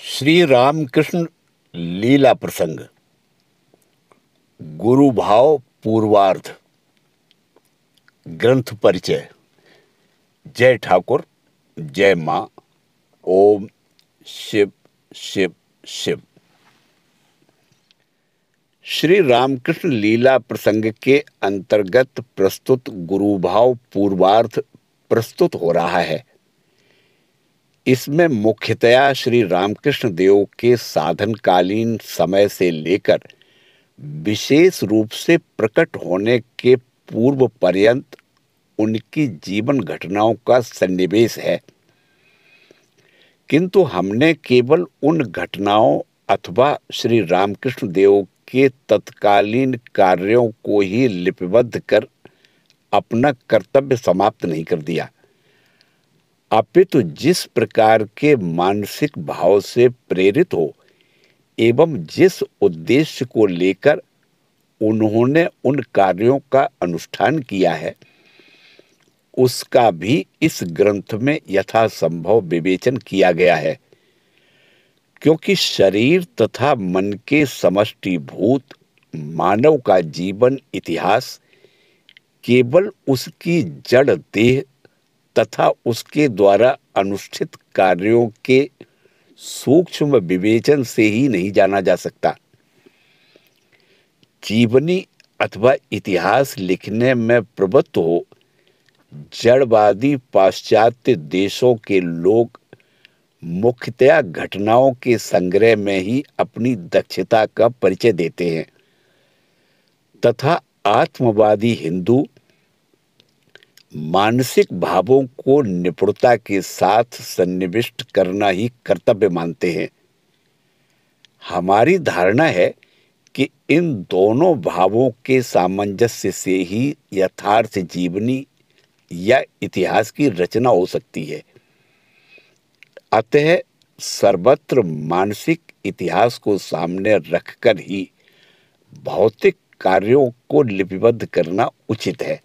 श्री रामकृष्ण लीला प्रसंग गुरु भाव पूर्वार्ध ग्रंथ परिचय। जय ठाकुर, जय मां। ओम शिव शिव शिव। श्री रामकृष्ण लीला प्रसंग के अंतर्गत प्रस्तुत गुरु भाव पूर्वार्ध प्रस्तुत हो रहा है। इसमें मुख्यतया श्री रामकृष्ण देव के साधनकालीन समय से लेकर विशेष रूप से प्रकट होने के पूर्व पर्यंत उनकी जीवन घटनाओं का सन्निवेश है, किंतु हमने केवल उन घटनाओं अथवा श्री रामकृष्ण देव के तत्कालीन कार्यों को ही लिपिबद्ध कर अपना कर्तव्य समाप्त नहीं कर दिया, अपितु जिस प्रकार के मानसिक भाव से प्रेरित हो एवं जिस उद्देश्य को लेकर उन्होंने उन कार्यों का अनुष्ठान किया है, उसका भी इस ग्रंथ में यथासंभव विवेचन किया गया है। क्योंकि शरीर तथा मन के समष्टिभूत मानव का जीवन इतिहास केवल उसकी जड़ देह तथा उसके द्वारा अनुष्ठित कार्यों के सूक्ष्म विवेचन से ही नहीं जाना जा सकता। जीवनी अथवा इतिहास लिखने में प्रवृत्त हो जड़वादी पाश्चात्य देशों के लोग मुख्यतया घटनाओं के संग्रह में ही अपनी दक्षता का परिचय देते हैं, तथा आत्मवादी हिंदू मानसिक भावों को निपुणता के साथ सन्निविष्ट करना ही कर्तव्य मानते हैं। हमारी धारणा है कि इन दोनों भावों के सामंजस्य से ही यथार्थ जीवनी या इतिहास की रचना हो सकती है। अतः सर्वत्र मानसिक इतिहास को सामने रखकर ही भौतिक कार्यों को लिपिबद्ध करना उचित है।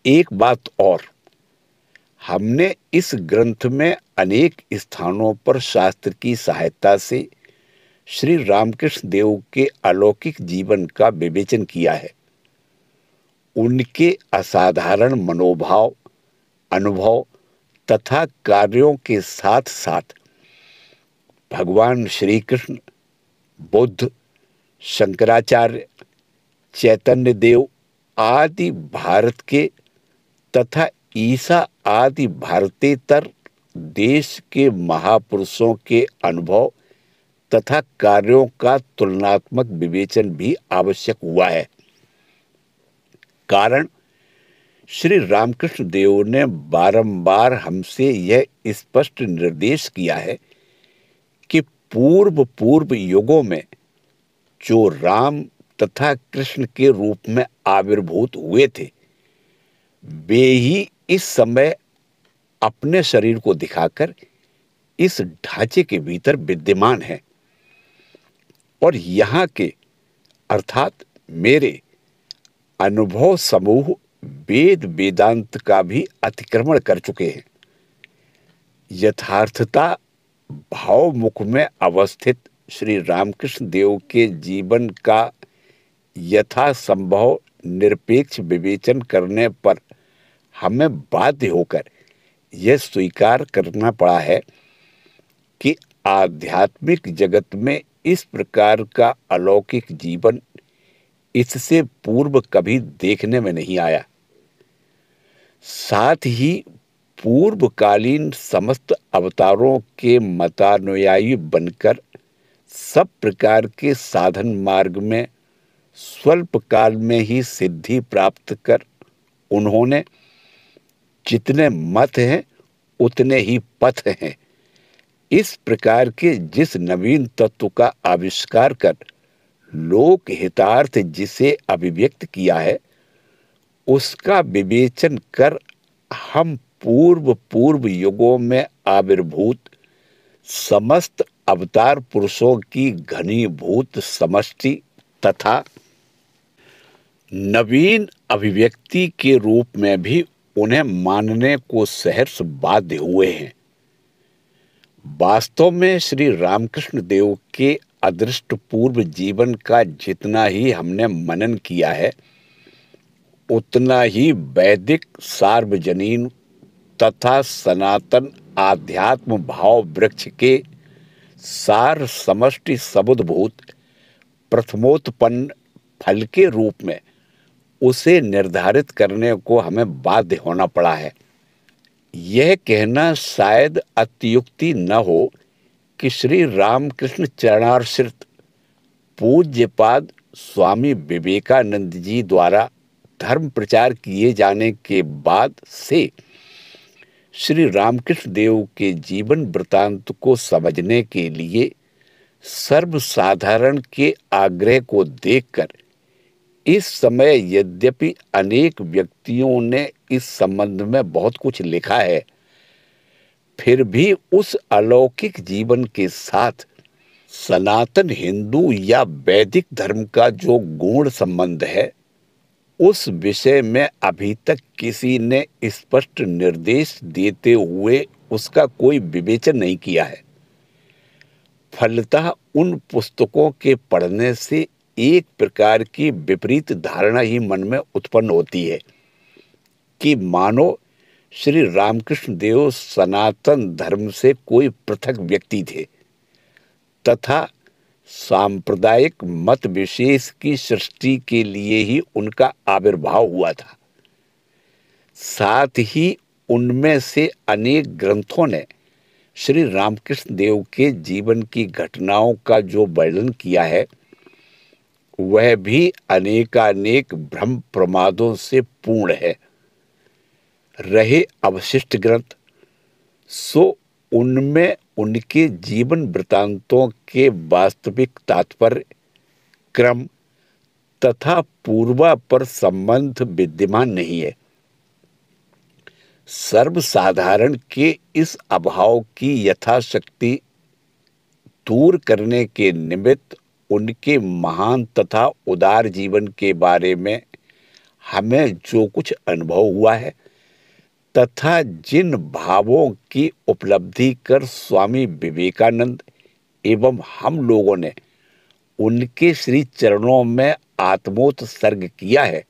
एक बात और, हमने इस ग्रंथ में अनेक स्थानों पर शास्त्र की सहायता से श्री रामकृष्ण देव के अलौकिक जीवन का विवेचन किया है। उनके असाधारण मनोभाव, अनुभव तथा कार्यों के साथ साथ भगवान श्री कृष्ण, बुद्ध, शंकराचार्य, चैतन्य देव आदि भारत के तथा ईसा आदि भारतेतर देश के महापुरुषों के अनुभव तथा कार्यों का तुलनात्मक विवेचन भी आवश्यक हुआ है। कारण श्री रामकृष्ण देव ने बारंबार हमसे यह स्पष्ट निर्देश किया है कि पूर्व युगों में जो राम तथा कृष्ण के रूप में आविर्भूत हुए थे, वे ही इस समय अपने शरीर को दिखाकर इस ढांचे के भीतर विद्यमान हैं और यहाँ के अर्थात मेरे अनुभव समूह वेद वेदांत का भी अतिक्रमण कर चुके हैं। यथार्थता भावमुख में अवस्थित श्री रामकृष्ण देव के जीवन का यथासंभव निरपेक्ष विवेचन करने पर हमें बाध्य होकर यह स्वीकार करना पड़ा है कि आध्यात्मिक जगत में इस प्रकार का अलौकिक जीवन इससे पूर्व कभी देखने में नहीं आया। साथ ही पूर्वकालीन समस्त अवतारों के मतानुयायी बनकर सब प्रकार के साधन मार्ग में स्वल्प काल में ही सिद्धि प्राप्त कर उन्होंने जितने मत हैं उतने ही पथ हैं, इस प्रकार के जिस नवीन तत्व का आविष्कार कर लोक हितार्थ जिसे अभिव्यक्त किया है, उसका विवेचन कर हम पूर्व युगों में आविर्भूत समस्त अवतार पुरुषों की घनीभूत समष्टि तथा नवीन अभिव्यक्ति के रूप में भी उन्हें मानने को सहर्ष बाध्य हुए हैं। वास्तव में श्री रामकृष्ण देव के अदृष्ट पूर्व जीवन का जितना ही हमने मनन किया है, उतना ही वैदिक सार्वजनीन तथा सनातन आध्यात्म भाव वृक्ष के सार समष्टि समुद्भूत प्रथमोत्पन्न फल के रूप में उसे निर्धारित करने को हमें बाध्य होना पड़ा है। यह कहना शायद अत्युक्ति न हो कि श्री रामकृष्ण चरणाश्रित पूज्यपाद स्वामी विवेकानंद जी द्वारा धर्म प्रचार किए जाने के बाद से श्री रामकृष्ण देव के जीवन वृत्तांत को समझने के लिए सर्वसाधारण के आग्रह को देखकर इस समय यद्यपि अनेक व्यक्तियों ने इस संबंध में बहुत कुछ लिखा है, फिर भी उस अलौकिक जीवन के साथ सनातन हिंदू या वैदिक धर्म का जो गूढ़ संबंध है, उस विषय में अभी तक किसी ने स्पष्ट निर्देश देते हुए उसका कोई विवेचन नहीं किया है। फलतः उन पुस्तकों के पढ़ने से एक प्रकार की विपरीत धारणा ही मन में उत्पन्न होती है कि मानो श्री रामकृष्ण देव सनातन धर्म से कोई पृथक व्यक्ति थे तथा सांप्रदायिक मत विशेष की सृष्टि के लिए ही उनका आविर्भाव हुआ था। साथ ही उनमें से अनेक ग्रंथों ने श्री रामकृष्ण देव के जीवन की घटनाओं का जो वर्णन किया है, वह भी अनेकानेक भ्रम प्रमादों से पूर्ण है। रहे अवशिष्ट ग्रंथ, सो उनमें उनके जीवन वृत्तांतों के वास्तविक तात्पर्य, क्रम तथा पूर्वापर संबंध विद्यमान नहीं है। सर्वसाधारण के इस अभाव की यथाशक्ति दूर करने के निमित्त उनके महान तथा उदार जीवन के बारे में हमें जो कुछ अनुभव हुआ है तथा जिन भावों की उपलब्धि कर स्वामी विवेकानंद एवं हम लोगों ने उनके श्री चरणों में आत्मोत्सर्ग किया है,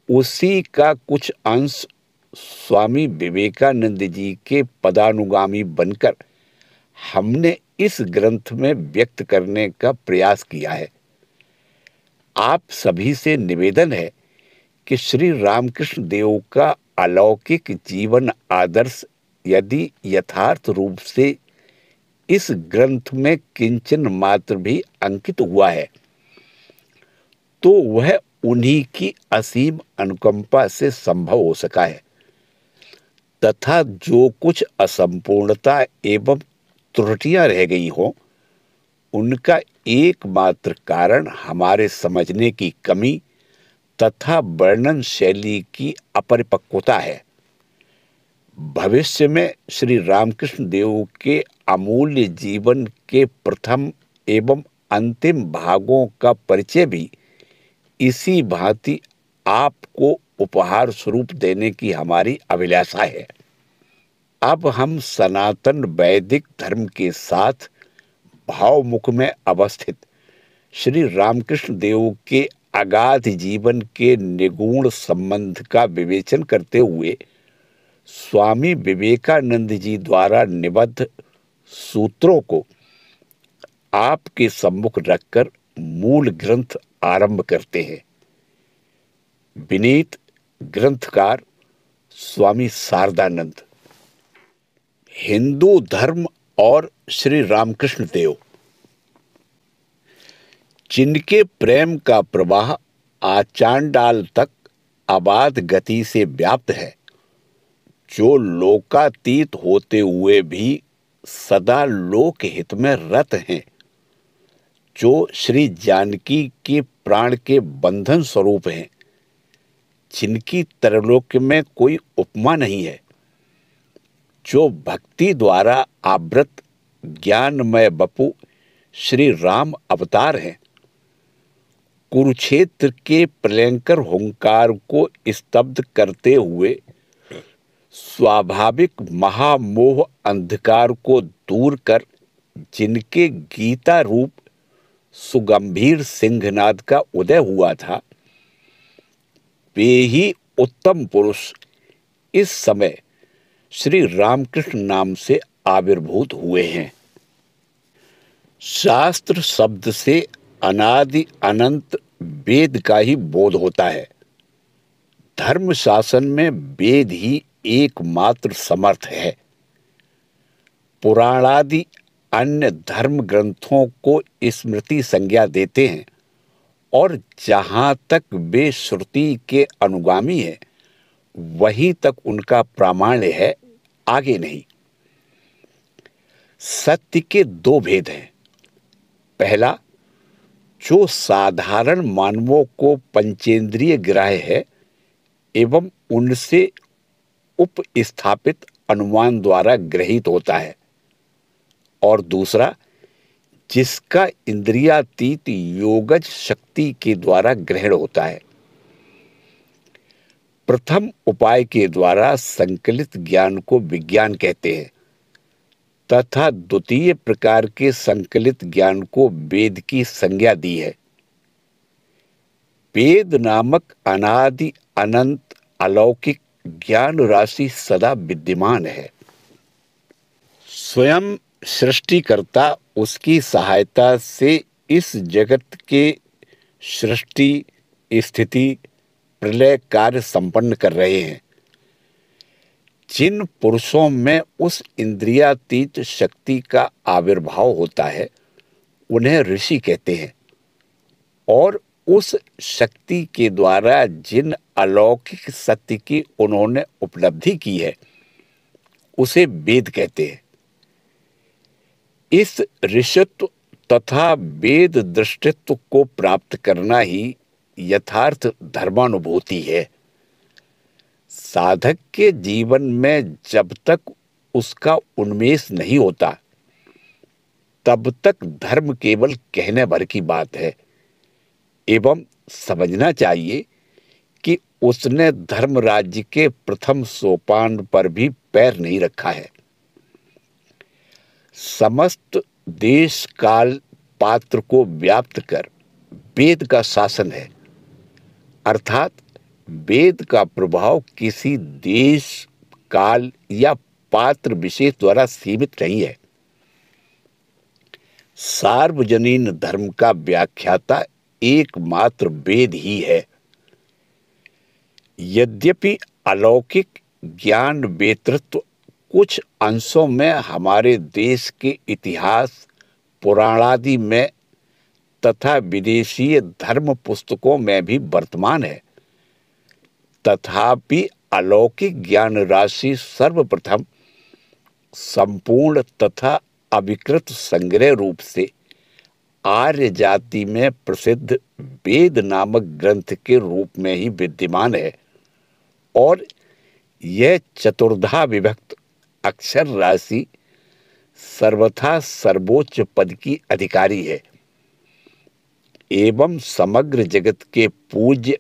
उसी का कुछ अंश स्वामी विवेकानंद जी के पदानुगामी बनकर हमने इस ग्रंथ में व्यक्त करने का प्रयास किया है। आप सभी से निवेदन है कि श्री रामकृष्ण देव का अलौकिक जीवन आदर्श यदि यथार्थ रूप से इस ग्रंथ में किंचन मात्र भी अंकित हुआ है, तो वह उन्हीं की असीम अनुकंपा से संभव हो सका है तथा जो कुछ असंपूर्णता एवं त्रुटियां रह गई हों, उनका एकमात्र कारण हमारे समझने की कमी तथा वर्णन शैली की अपरिपक्वता है। भविष्य में श्री रामकृष्ण देव के अमूल्य जीवन के प्रथम एवं अंतिम भागों का परिचय भी इसी भांति आपको उपहार स्वरूप देने की हमारी अभिलाषा है। अब हम सनातन वैदिक धर्म के साथ भावमुख में अवस्थित श्री रामकृष्ण देव के अगाध जीवन के निगूढ़ संबंध का विवेचन करते हुए स्वामी विवेकानंद जी द्वारा निबद्ध सूत्रों को आपके सम्मुख रखकर मूल ग्रंथ आरंभ करते हैं। विनीत ग्रंथकार स्वामी शारदानंद। हिंदू धर्म और श्री रामकृष्ण देव। जिनके प्रेम का प्रवाह आचांडाल तक अबाध गति से व्याप्त है, जो लोकातीत होते हुए भी सदा लोक हित में रत हैं, जो श्री जानकी के प्राण के बंधन स्वरूप हैं, जिनकी तरलोक्य में कोई उपमा नहीं है, जो भक्ति द्वारा आवृत ज्ञानमय बपु श्री राम अवतार हैं, कुरुक्षेत्र के प्रलयंकर हुंकार को स्तब्ध करते हुए स्वाभाविक महामोह अंधकार को दूर कर जिनके गीता रूप सुगंभीर सिंहनाद का उदय हुआ था, वे ही उत्तम पुरुष इस समय श्री रामकृष्ण नाम से आविर्भूत हुए हैं। शास्त्र शब्द से अनादि अनंत वेद का ही बोध होता है। धर्म शासन में वेद ही एकमात्र समर्थ है। पुराणादि अन्य धर्म ग्रंथों को स्मृति संज्ञा देते हैं और जहां तक वे श्रुति के अनुगामी है वहीं तक उनका प्रामाण्य है, आगे नहीं। सत्य के दो भेद हैं। पहला, जो साधारण मानवों को पंचेंद्रिय ग्राह्य है एवं उनसे उपस्थापित अनुमान द्वारा ग्रहित होता है, और दूसरा, जिसका इंद्रियातीत योगज शक्ति के द्वारा ग्रहण होता है। प्रथम उपाय के द्वारा संकलित ज्ञान को विज्ञान कहते हैं तथा द्वितीय प्रकार के संकलित ज्ञान को वेद की संज्ञा दी है। वेद नामक अनादि अनंत अलौकिक ज्ञान राशि सदा विद्यमान है। स्वयं सृष्टिकर्ता उसकी सहायता से इस जगत के सृष्टि, स्थिति, प्रलय कार्य संपन्न कर रहे हैं। जिन पुरुषों में उस इंद्रियातीत शक्ति का आविर्भाव होता है उन्हें ऋषि कहते हैं, और उस शक्ति के द्वारा जिन अलौकिक सत्य की उन्होंने उपलब्धि की है उसे वेद कहते हैं। इस ऋषित्व तथा वेद दृष्टित्व को प्राप्त करना ही यथार्थ धर्मानुभूति है। साधक के जीवन में जब तक उसका उन्मेष नहीं होता तब तक धर्म केवल कहने भर की बात है, एवं समझना चाहिए कि उसने धर्म राज्य के प्रथम सोपान पर भी पैर नहीं रखा है। समस्त देश काल पात्र को व्याप्त कर वेद का शासन है, अर्थात वेद का प्रभाव किसी देश, काल या पात्र विशेष द्वारा सीमित नहीं है। सार्वजनीन धर्म का व्याख्याता एकमात्र वेद ही है। यद्यपि अलौकिक ज्ञान वेतृत्व कुछ अंशों में हमारे देश के इतिहास, पुराणादि में तथा विदेशीय धर्म पुस्तकों में भी वर्तमान है, तथापि अलौकिक ज्ञान राशि सर्वप्रथम संपूर्ण तथा अविकृत संग्रह रूप से आर्य जाति में प्रसिद्ध वेद नामक ग्रंथ के रूप में ही विद्यमान है, और यह चतुर्धा विभक्त अक्षर राशि सर्वथा सर्वोच्च पद की अधिकारी है एवं समग्र जगत के पूज्य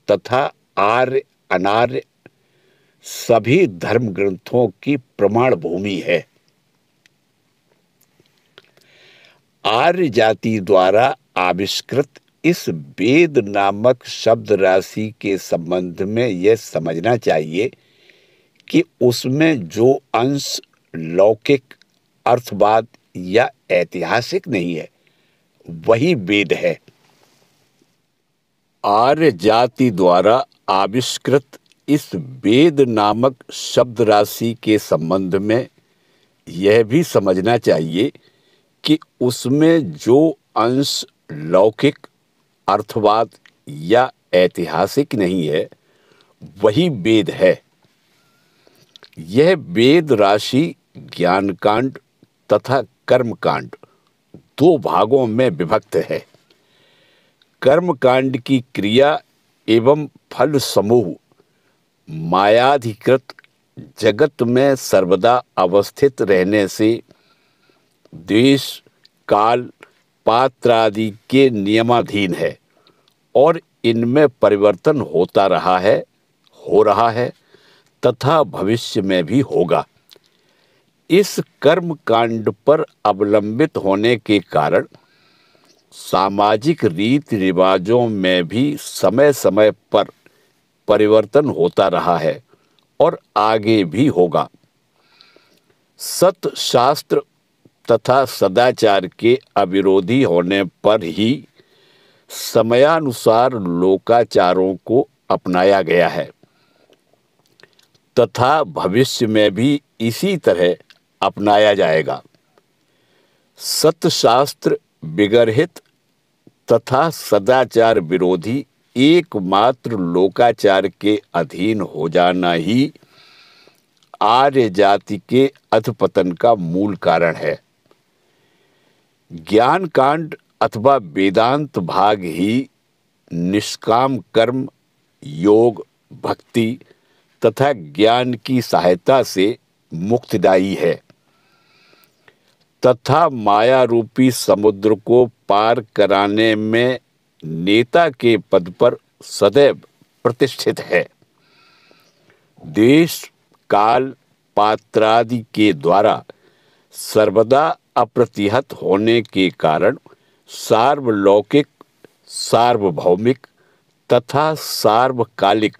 तथा आर्य अनार्य सभी धर्म ग्रंथों की प्रमाण भूमि है। आर्य जाति द्वारा आविष्कृत इस वेद नामक शब्द राशि के संबंध में यह समझना चाहिए कि उसमें जो अंश लौकिक, अर्थवाद या ऐतिहासिक नहीं है वही वेद है। आर्य जाति द्वारा आविष्कृत इस वेद नामक शब्द राशि के संबंध में यह भी समझना चाहिए कि उसमें जो अंश लौकिक, अर्थवाद या ऐतिहासिक नहीं है वही वेद है। यह वेद राशि ज्ञानकांड तथा कर्मकांड दो भागों में विभक्त है। कर्मकांड की क्रिया एवं फल समूह मायाधिकृत जगत में सर्वदा अवस्थित रहने से देश, काल, पात्र आदि के नियमाधीन है और इनमें परिवर्तन होता रहा है, हो रहा है तथा भविष्य में भी होगा। इस कर्म कांड पर अवलंबित होने के कारण सामाजिक रीति रिवाजों में भी समय समय पर परिवर्तन होता रहा है और आगे भी होगा। सत शास्त्र तथा सदाचार के अविरोधी होने पर ही समयानुसार लोकाचारों को अपनाया गया है तथा भविष्य में भी इसी तरह अपनाया जाएगा। सतशास्त्र विगर्हित तथा सदाचार विरोधी एकमात्र लोकाचार के अधीन हो जाना ही आर्य जाति के अधपतन का मूल कारण है। ज्ञान कांड अथवा वेदांत भाग ही निष्काम कर्म, योग, भक्ति तथा ज्ञान की सहायता से मुक्तिदायी है तथा माया रूपी समुद्र को पार कराने में नेता के पद पर सदैव प्रतिष्ठित है। देश, काल, पात्रादि के द्वारा सर्वदा अप्रतिहत होने के कारण सार्वलौकिक, सार्वभौमिक तथा सार्वकालिक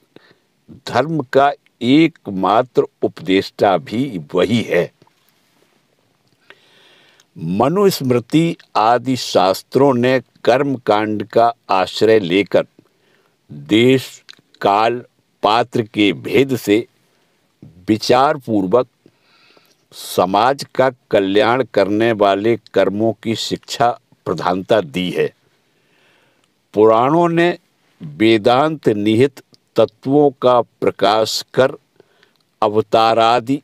धर्म का एकमात्र उपदेष्टा भी वही है। मनुस्मृति आदि शास्त्रों ने कर्म कांड का आश्रय लेकर देश, काल, पात्र के भेद से विचार पूर्वक समाज का कल्याण करने वाले कर्मों की शिक्षा प्रधानता दी है। पुराणों ने वेदांत निहित तत्वों का प्रकाश कर अवतारादि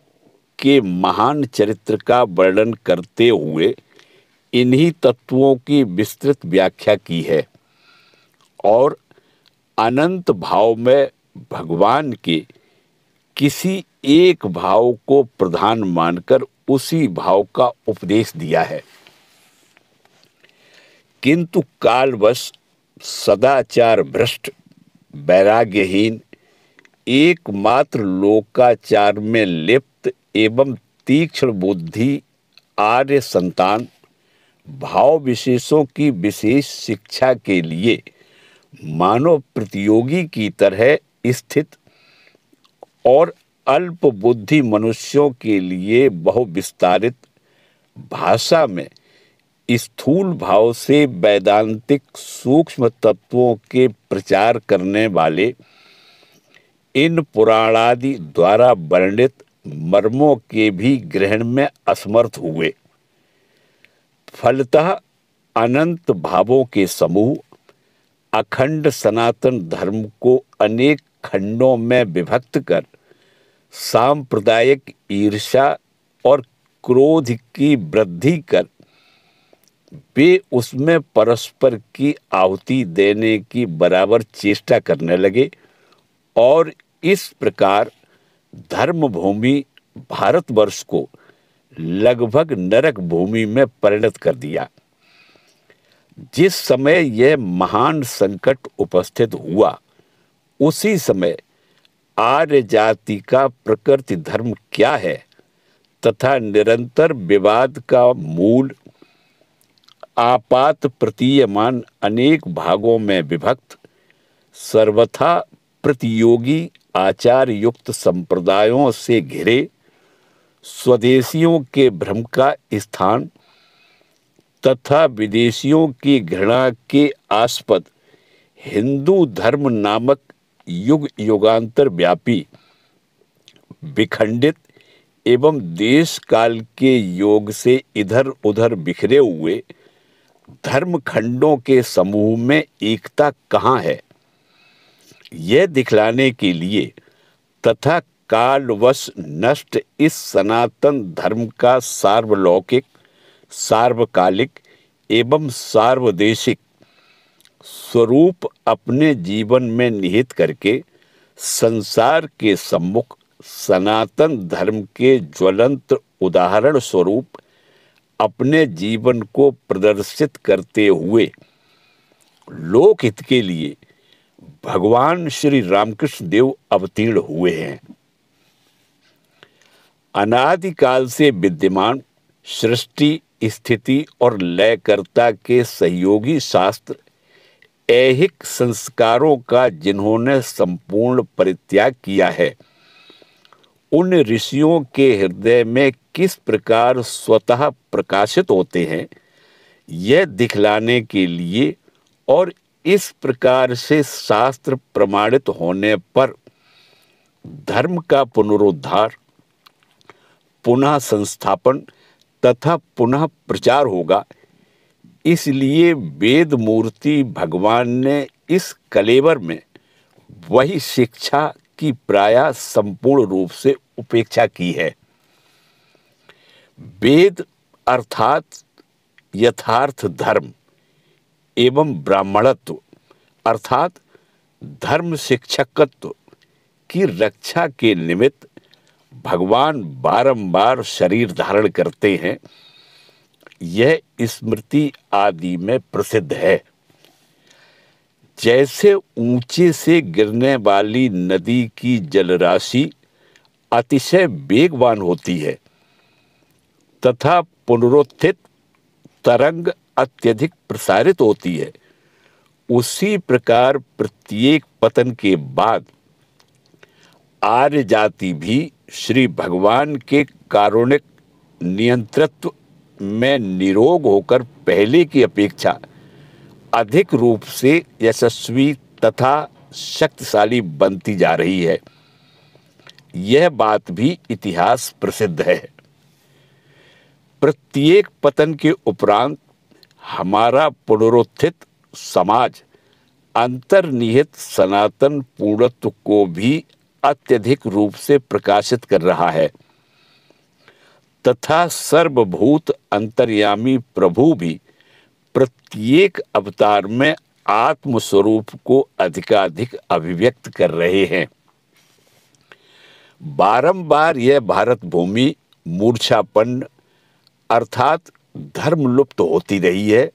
के महान चरित्र का वर्णन करते हुए इन्हीं तत्वों की विस्तृत व्याख्या की है और अनंत भाव में भगवान के किसी एक भाव को प्रधान मानकर उसी भाव का उपदेश दिया है। किंतु कालवश सदाचार भ्रष्ट, वैराग्यहीन, एकमात्र लोकाचार में लिप्त एवं तीक्ष्ण बुद्धि आर्य संतान भाव विशेषों की विशेष शिक्षा के लिए मानव प्रतियोगी की तरह स्थित और अल्प बुद्धि मनुष्यों के लिए बहुविस्तारित भाषा में स्थूल भाव से वैदांतिक सूक्ष्म तत्वों के प्रचार करने वाले इन पुराणादि द्वारा वर्णित मर्मों के भी ग्रहण में असमर्थ हुए। फलतः अनंत भावों के समूह अखंड सनातन धर्म को अनेक खंडों में विभक्त कर सांप्रदायिक ईर्ष्या और क्रोध की वृद्धि कर वे उसमें परस्पर की आहुति देने की बराबर चेष्टा करने लगे और इस प्रकार धर्म भूमि भारतवर्ष को लगभग नरक भूमि में परिणत कर दिया। जिस समय यह महान संकट उपस्थित हुआ उसी समय आर्य जाति का प्रकृति धर्म क्या है तथा निरंतर विवाद का मूल आपात प्रतीयमान अनेक भागों में विभक्त सर्वथा प्रतियोगी आचार युक्त संप्रदायों से घिरे स्वदेशियों के भ्रम का स्थान तथा विदेशियों की घृणा के आस्पद हिंदू धर्म नामक युग युगांतर व्यापी विखंडित एवं देश काल के योग से इधर उधर बिखरे हुए धर्म खंडों के समूह में एकता कहाँ है, यह दिखलाने के लिए तथा कालवश नष्ट इस सनातन धर्म का सार्वलौकिक, सार्वकालिक एवं सार्वदेशिक स्वरूप अपने जीवन में निहित करके संसार के सम्मुख सनातन धर्म के ज्वलंत उदाहरण स्वरूप अपने जीवन को प्रदर्शित करते हुए लोकहित के लिए भगवान श्री रामकृष्ण देव अवतीर्ण हुए हैं। अनादिकाल से विद्यमान सृष्टि, स्थिति और लयकर्ता के सहयोगी शास्त्र ऐहिक संस्कारों का जिन्होंने संपूर्ण परित्याग किया है, उन ऋषियों के हृदय में किस प्रकार स्वतः प्रकाशित होते हैं, यह दिखलाने के लिए और इस प्रकार से शास्त्र प्रमाणित होने पर धर्म का पुनरुद्धार, पुनः संस्थापन तथा पुनः प्रचार होगा। इसलिए वेद मूर्ति भगवान ने इस कलेवर में वही शिक्षा की प्रायः संपूर्ण रूप से उपेक्षा की है। वेद अर्थात यथार्थ धर्म एवं ब्राह्मणत्व अर्थात धर्म शिक्षकत्व की रक्षा के निमित्त भगवान बारंबार शरीर धारण करते हैं, यह स्मृति आदि में प्रसिद्ध है। जैसे ऊंचे से गिरने वाली नदी की जलराशि अतिशय वेगवान होती है तथा पुनरुत्थित तरंग अत्यधिक प्रसारित होती है, उसी प्रकार प्रत्येक पतन के बाद आर्य जाति भी श्री भगवान के कारुणिक नियंतृत्व में निरोग होकर पहले की अपेक्षा अधिक रूप से यशस्वी तथा शक्तिशाली बनती जा रही है। यह बात भी इतिहास प्रसिद्ध है। प्रत्येक पतन के उपरांत हमारा पुनरुत्थित समाज अंतर्निहित सनातन पूर्णत्व को भी अत्यधिक रूप से प्रकाशित कर रहा है तथा सर्वभूत अंतर्यामी प्रभु भी प्रत्येक अवतार में आत्म स्वरूप को अधिकाधिक अभिव्यक्त कर रहे हैं। बारंबार यह भारत भूमि मूर्छापन्न अर्थात धर्म लुप्त होती रही है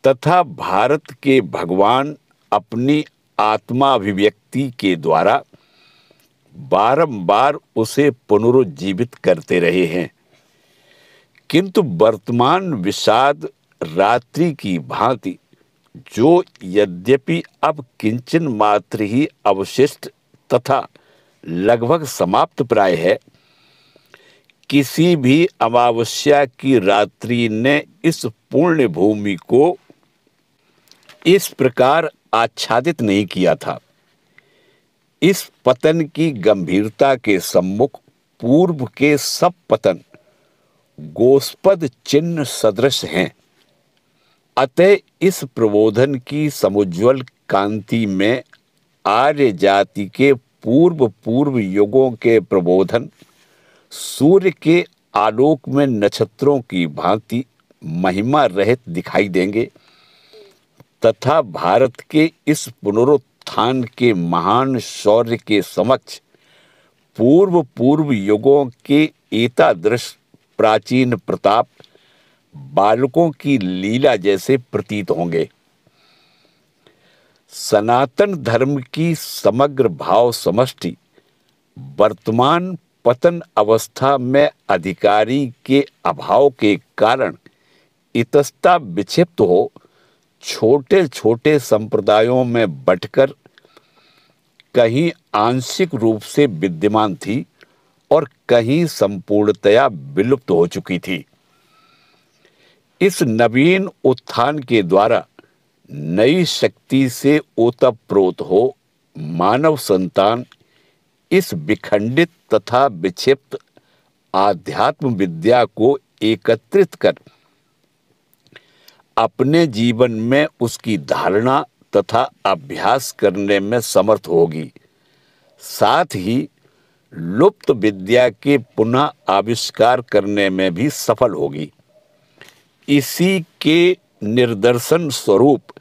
तथा भारत के भगवान अपनी आत्मा अभिव्यक्ति के द्वारा बारंबार उसे पुनरुज्जीवित करते रहे हैं, किंतु वर्तमान विषाद रात्रि की भांति जो यद्यपि अब किंचन मात्र ही अवशिष्ट तथा लगभग समाप्त प्राय है, किसी भी अमावस्या की रात्रि ने इस पुण्य भूमि को इस प्रकार आच्छादित नहीं किया था। इस पतन की गंभीरता के सम्मुख पूर्व के सब पतन गोस्पद चिन्ह सदृश हैं। अतः इस प्रबोधन की समुज्वल कांति में आर्य जाति के पूर्व युगों के प्रबोधन सूर्य के आलोक में नक्षत्रों की भांति महिमा रहित दिखाई देंगे तथा भारत के इस पुनरुत्थान के महान शौर्य के समक्ष पूर्व युगों के एतादृश प्राचीन प्रताप बालकों की लीला जैसे प्रतीत होंगे। सनातन धर्म की समग्र भाव समष्टि वर्तमान पतन अवस्था में अधिकारी के अभाव के कारण इतस्ता विक्षिप्त हो छोटे छोटे संप्रदायों में बंटकर कहीं आंशिक रूप से विद्यमान थी और कहीं संपूर्णतया विलुप्त हो चुकी थी। इस नवीन उत्थान के द्वारा नई शक्ति से ओतप्रोत हो मानव संतान इस विखंडित तथा विक्षिप्त आध्यात्म विद्या को एकत्रित कर अपने जीवन में उसकी धारणा तथा अभ्यास करने में समर्थ होगी, साथ ही लुप्त विद्या के पुनः आविष्कार करने में भी सफल होगी। इसी के निर्दर्शन स्वरूप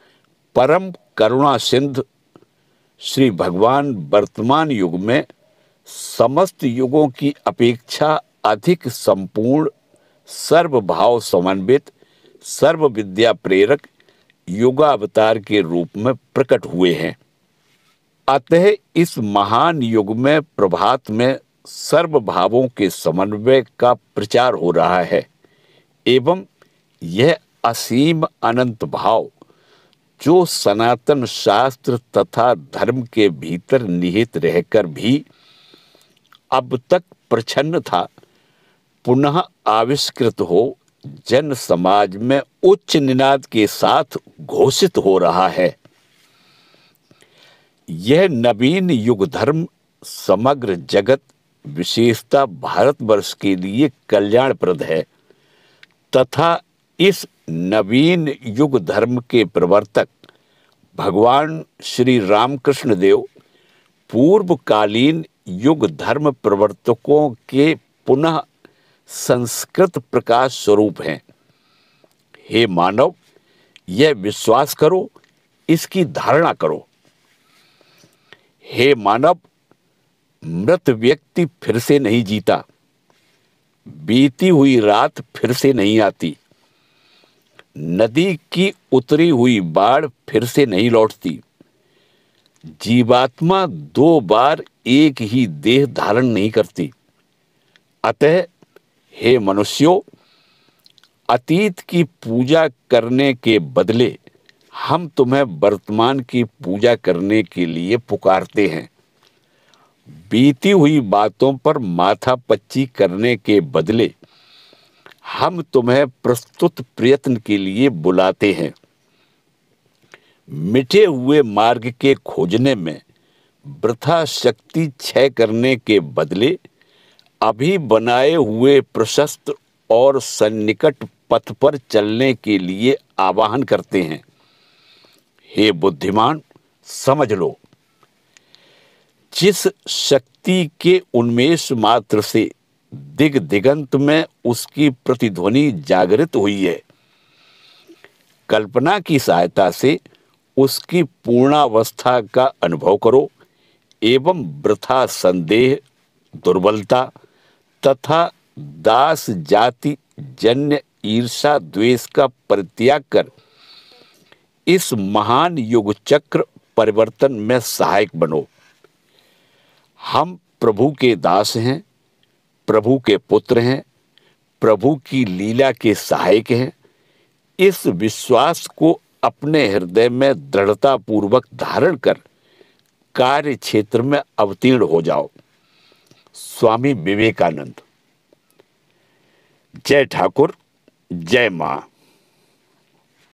परम करुणा सिंधु श्री भगवान वर्तमान युग में समस्त युगों की अपेक्षा अधिक संपूर्ण सर्वभाव समन्वित सर्व विद्या प्रेरक युगावतार के रूप में प्रकट हुए हैं। अतः इस महान युग में प्रभात में सर्वभावों के समन्वय का प्रचार हो रहा है एवं यह असीम अनंत भाव जो सनातन शास्त्र तथा धर्म के भीतर निहित रहकर भी अब तक प्रच्छन्न था, पुनः आविष्कृत हो जन समाज में उच्च निनाद के साथ घोषित हो रहा है। यह नवीन युग धर्म समग्र जगत, विशेषता भारतवर्ष के लिए कल्याणप्रद है तथा इस नवीन युग धर्म के प्रवर्तक भगवान श्री रामकृष्ण देव पूर्वकालीन युग धर्म प्रवर्तकों के पुनः संस्कृत प्रकाश स्वरूप हैं। हे मानव, यह विश्वास करो, इसकी धारणा करो। हे मानव, मृत व्यक्ति फिर से नहीं जीता, बीती हुई रात फिर से नहीं आती, नदी की उतरी हुई बाढ़ फिर से नहीं लौटती, जीवात्मा 2 बार एक ही देह धारण नहीं करती। अतः हे मनुष्यों, अतीत की पूजा करने के बदले हम तुम्हें वर्तमान की पूजा करने के लिए पुकारते हैं। बीती हुई बातों पर माथा पच्ची करने के बदले हम तुम्हें प्रस्तुत प्रयत्न के लिए बुलाते हैं। मिटे हुए मार्ग के खोजने में वृथा शक्ति क्षय करने के बदले अभी बनाए हुए प्रशस्त और सन्निकट पथ पर चलने के लिए आवाहन करते हैं। हे बुद्धिमान, समझ लो, जिस शक्ति के उन्मेष मात्र से दिग दिगंत में उसकी प्रतिध्वनि जागृत हुई है, कल्पना की सहायता से उसकी पूर्णावस्था का अनुभव करो एवं वृथा संदेह, दुर्बलता तथा दास जाति जन्य ईर्षा द्वेष का परित्याग कर इस महान युग चक्र परिवर्तन में सहायक बनो। हम प्रभु के दास हैं, प्रभु के पुत्र हैं, प्रभु की लीला के सहायक हैं। इस विश्वास को अपने हृदय में दृढ़ता पूर्वक धारण कर कार्य क्षेत्र में अवतीर्ण हो जाओ। स्वामी विवेकानंद। जय ठाकुर, जय मां।